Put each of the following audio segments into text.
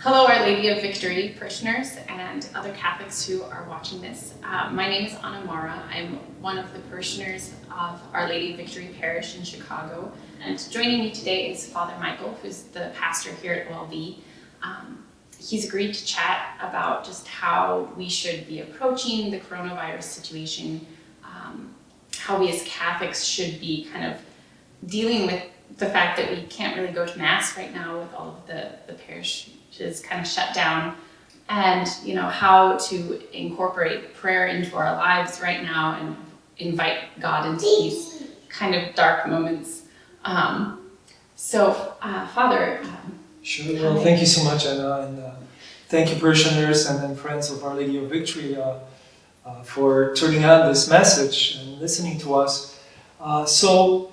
Hello, Our Lady of Victory parishioners and other Catholics who are watching this. My name is Anna Mara. I'm one of the parishioners of Our Lady of Victory Parish in Chicago. And joining me today is Father Michael, who's the pastor here at OLV. He's agreed to chat about just how we should be approaching the coronavirus situation, how we as Catholics should be kind of dealing with the fact that we can't really go to Mass right now with all of the parishes kind of shut down, and how to incorporate prayer into our lives right now and invite God into these kind of dark moments. Father. Sure. Well, thank you so much, Anna, and thank you, parishioners and friends of Our Lady of Victory, for turning on this message and listening to us. So,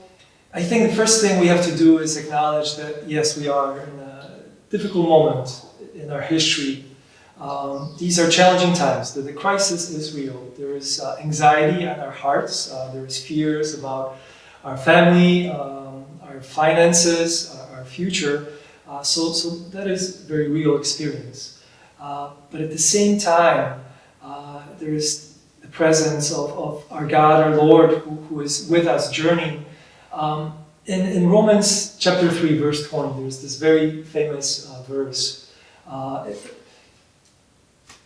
I think the first thing we have to do is acknowledge that, yes, we are in a difficult moment in our history. These are challenging times. The crisis is real. There is anxiety in our hearts. There is fears about our family, our finances, our future. So that is a very real experience. But at the same time, there is the presence of our God, our Lord, who is with us journeying. In Romans chapter 3, verse 20, there's this very famous verse.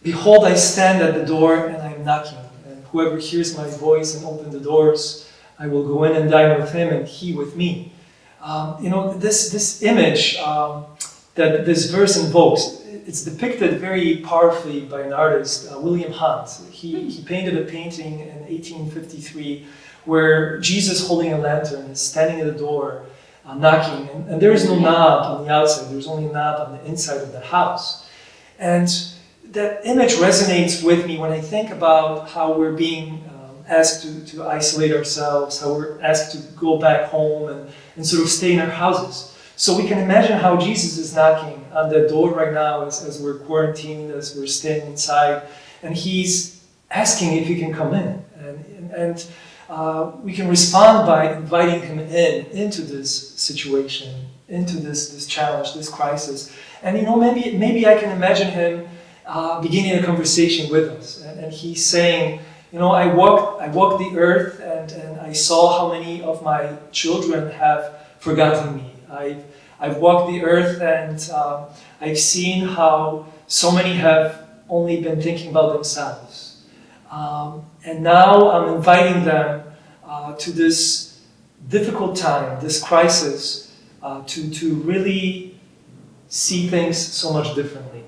Behold, I stand at the door and I am knocking, and whoever hears my voice and opens the doors, I will go in and dine with him and he with me. This image that this verse invokes, it's depicted very powerfully by an artist, William Hunt. He painted a painting in 1853 where Jesus holding a lantern is standing at the door knocking, and there is no knob on the outside, there's only a knob on the inside of the house. And that image resonates with me when I think about how we're being asked to isolate ourselves, how we're asked to go back home and sort of stay in our houses. So we can imagine how Jesus is knocking on the door right now as we're quarantined, as we're staying inside, and he's asking if he can come in. And we can respond by inviting him into this situation, into this challenge, this crisis. And maybe I can imagine him beginning a conversation with us. And he's saying, I walked the earth and I saw how many of my children have forgotten me. I've walked the earth and I've seen how so many have only been thinking about themselves. And now I'm inviting them to this difficult time, this crisis, to really see things so much differently.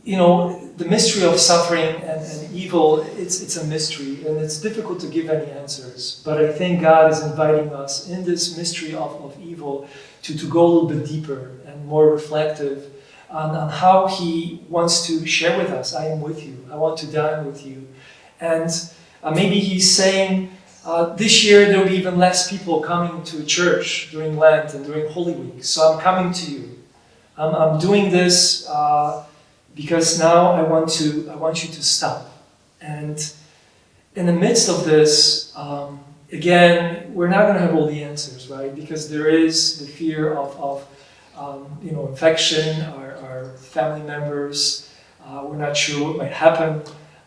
The mystery of suffering and evil, it's a mystery, and it's difficult to give any answers. But I think God is inviting us in this mystery of evil to go a little bit deeper and more reflective on how He wants to share with us. I am with you. I want to dine with you. And maybe He's saying, this year there will be even less people coming to church during Lent and during Holy Week. So I'm coming to you. I'm doing this because now I want you to stop. And in the midst of this, again, we're not going to have all the answers, right? Because there is the fear of infection, our family members. We're not sure what might happen.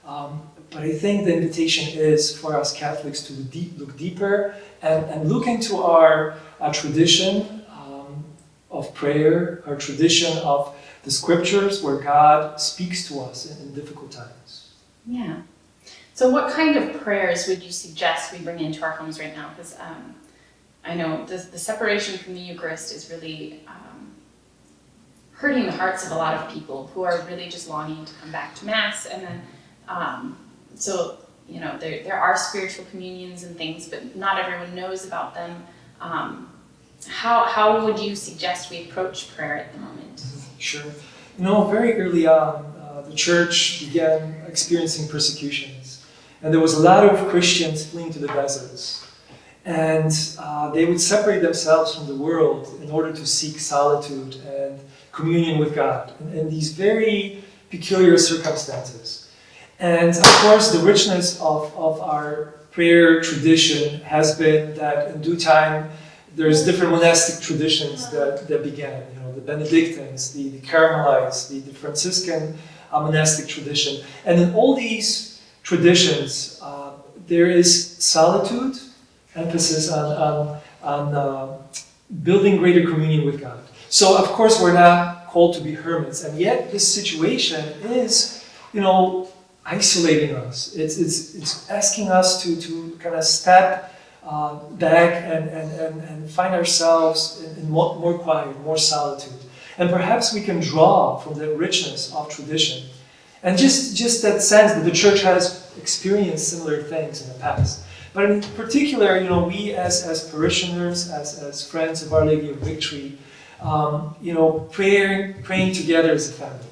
But I think the invitation is for us Catholics to look deeper and look into our tradition of prayer, our tradition of the scriptures where God speaks to us in difficult times. Yeah. So what kind of prayers would you suggest we bring into our homes right now? Because I know the separation from the Eucharist is really hurting the hearts of a lot of people who are really just longing to come back to Mass. And then, there are spiritual communions and things, but not everyone knows about them. How would you suggest we approach prayer at the moment? Sure. Very early on, the church began experiencing persecutions. And there was a lot of Christians fleeing to the deserts. And they would separate themselves from the world in order to seek solitude and communion with God in these very peculiar circumstances. And of course, the richness of our prayer tradition has been that in due time, there's different monastic traditions that began. the Benedictines, the Carmelites, the Franciscan monastic tradition. And in all these traditions, there is solitude, emphasis on building greater communion with God. So, of course, we're not called to be hermits, and yet this situation is, isolating us. It's asking us to kind of step back and find ourselves in more quiet, more solitude. And perhaps we can draw from the richness of tradition. And just that sense that the church has experienced similar things in the past. But in particular, we as parishioners, as friends of Our Lady of Victory, praying together as a family.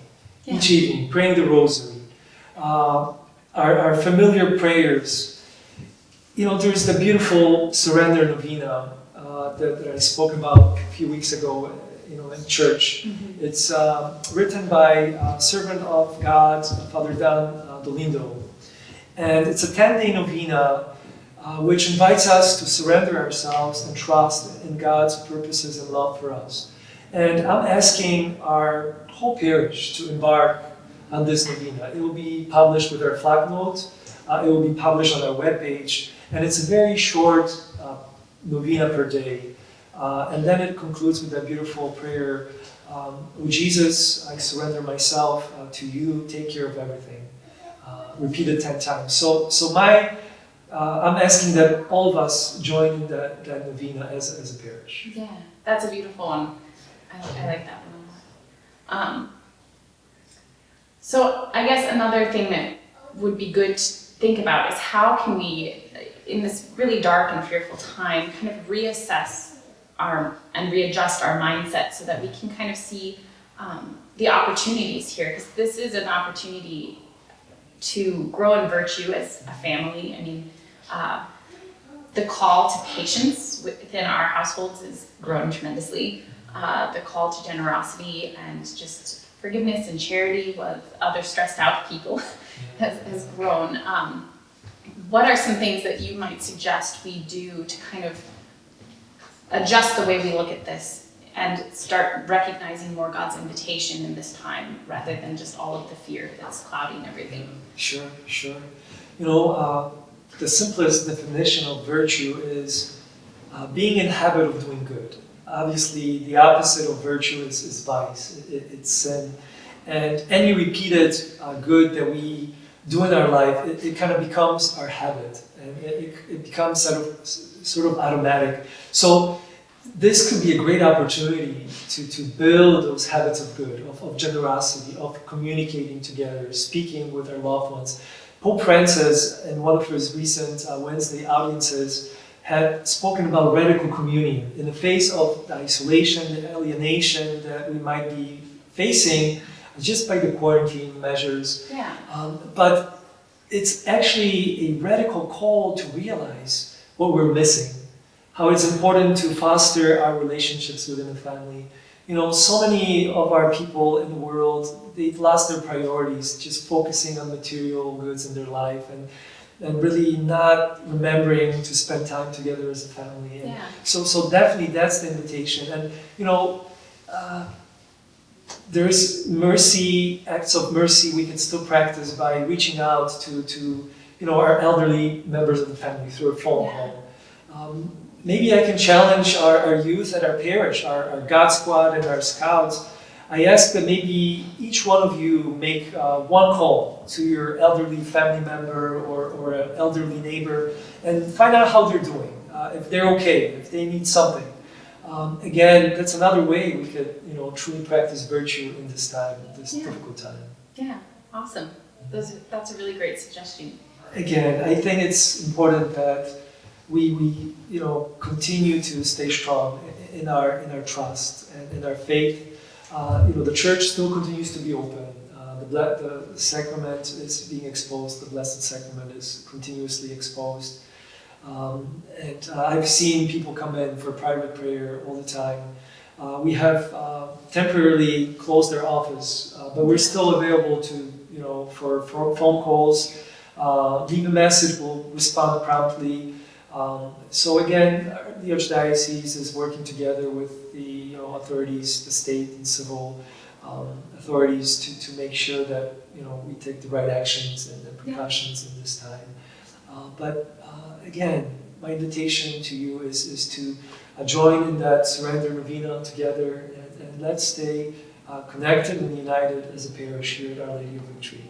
Yeah. Each evening, praying the rosary. Our familiar prayers. There's the beautiful surrender novena that I spoke about a few weeks ago, in church. Mm-hmm. It's written by a servant of God, Father Dan Dolindo. And it's a 10-day novena which invites us to surrender ourselves and trust in God's purposes and love for us. And I'm asking our whole parish to embark on this novena. It will be published with our flag note. It will be published on our webpage. And it's a very short novena per day. And then it concludes with that beautiful prayer, "O Jesus, I surrender myself to you. Take care of everything." Repeated 10 times. So I'm asking that all of us join in that novena as a parish. Yeah, that's a beautiful one. I like that one a lot. So I guess another thing that would be good to think about is how can we, in this really dark and fearful time, kind of reassess and readjust our mindset so that we can kind of see the opportunities here, because this is an opportunity to grow in virtue as a family. I mean, the call to patience within our households is grown tremendously. The call to generosity and just forgiveness and charity with other stressed out people has grown. What are some things that you might suggest we do to kind of adjust the way we look at this and start recognizing more God's invitation in this time rather than just all of the fear that's clouding everything? Sure. The simplest definition of virtue is being in habit of doing good. Obviously, the opposite of virtue is vice, it's sin. And any repeated good that we do in our life, it kind of becomes our habit, and it becomes sort of automatic. So this could be a great opportunity to build those habits of good, of generosity, of communicating together, speaking with our loved ones. Pope Francis, in one of his recent Wednesday audiences, had spoken about radical communion in the face of the isolation, the alienation that we might be facing just by the quarantine measures. Yeah. But it's actually a radical call to realize what we're missing, how it's important to foster our relationships within the family. So many of our people in the world, they've lost their priorities, just focusing on material goods in their life and really not remembering to spend time together as a family. And so definitely that's the invitation. And there's mercy, acts of mercy we can still practice by reaching out to our elderly members of the family through a phone call. Maybe I can challenge our youth at our parish, our God Squad and our Scouts. I ask that maybe each one of you make one call to your elderly family member or an elderly neighbor and find out how they're doing, if they're okay, if they need something. Again, that's another way we could truly practice virtue in this time, this difficult time. Yeah, awesome. That's a really great suggestion. Again, I think it's important that we continue to stay strong in our trust and in our faith. The church still continues to be open. The sacrament is being exposed. The Blessed Sacrament is continuously exposed. And I've seen people come in for private prayer all the time. We have temporarily closed our office, but we're still available for phone calls. Leave a message, we'll respond promptly. So again, the Archdiocese is working together with the authorities, the state and civil authorities to make sure that we take the right actions and the precautions in this time. But again, my invitation to you is to join in that surrender novena together, and let's stay connected and united as a parish here at Our Lady of Victory.